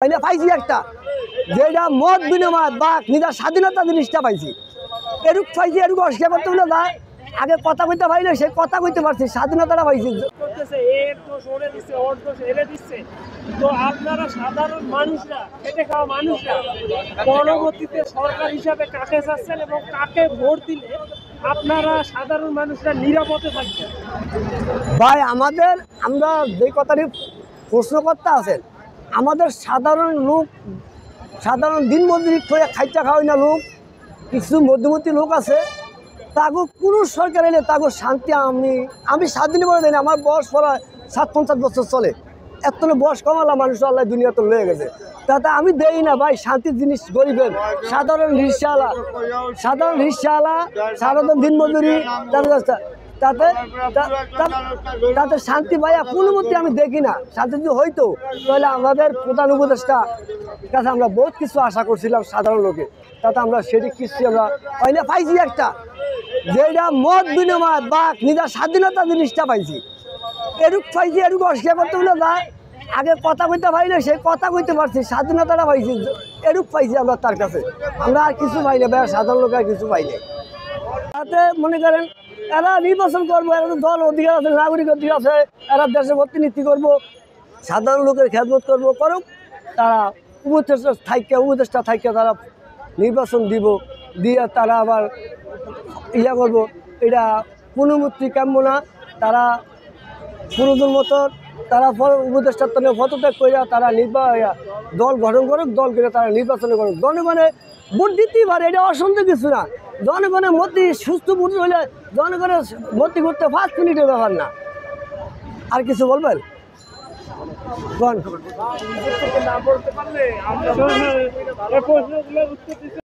পাইছি একটা যেটা মত বিনিময় বা নিজের স্বাধীনতা জিনিসটা পাইছি এরূপ পাইছি এরূপ অস্বীকার করতে হলে না আগে কথা কইতে পারি না সে কথা কইতে পারছি স্বাধীনতাটা পাইছি তো আপনারা সাধারণ মানুষরা খেটে খাওয়া মানুষরা পরবর্তীতে সরকার হিসাবে কাকে চাচ্ছেন এবং কাকে ভোট দিলে আপনারা সাধারণ মানুষরা নিরাপদে থাকবেন? ভাই আমাদের আমরা যে কথাটি প্রশ্নকর্তা আছেন আমাদের সাধারণ লোক সাধারণ দিন মজুরি করে খাইটা খাওয়াই না লোক কিছু মধ্যবর্তী লোক আছে তাকে কোনো সরকার এলে তাকে শান্তি আমি স্বাধীন বলে দিই না আমার বয়স পড়া 57 বছর চলে এত বয়স কমালা মানুষ আল্লাহ দুনিয়া তো লয়ে গেছে তাতে আমি দেই না ভাই শান্তির জিনিস গরিবের সাধারণ রিক্সাওয়ালা সাধারণ দিন মজুরি তাতে তাতে শান্তি ভাইয়া কোনো মধ্যে আমি দেখি না শান্তি যদি হইতো তাহলে আমাদের প্রধান উপদেষ্টা কাছে আমরা বহুত কিছু আশা করছিলাম সাধারণ লোকে তাতে আমরা সেটি কিছু আমরা পাইছি একটা যেটা মত বিনিময় বা নিজের স্বাধীনতা জিনিসটা পাইছি এরূপ পাইছি এরূপ অস্বীকার করতে হলে না আগে কথা কইতে পারি না সে কথা কইতে পারছি স্বাধীনতাটা পাইছি এরূপ পাইছি আমরা তার কাছে আমরা আর কিছু পাই না ভাই সাধারণ লোক আর কিছু পাই না তাতে মনে করেন এরা নির্বাচন করবো এরা তো দল অধিকার আছে নাগরিক অধিকার আছে এরা দেশের প্রতিনিধি করবো সাধারণ লোকের খেদমত করবো করুক তারা উপদেষ্টা থাইকে তারা নির্বাচন দিয়ে তারা আবার ইয়া করবো এটা পুনমুক্তি কাম্য না তারা পুরোজন মতো তারা উপদেষ্টার তনে পদত্যাগ করে তারা দল গঠন করুক দল করে তারা নির্বাচন করুক জনগণের ভোট দিতেই পারে এটা অসন্দেহ কিছু না জনগণের মধ্যে সুস্থ ভোট হলে জনগণের ভর্তি করতে 5 মিনিটের ব্যাপার না আর কিছু বলবেন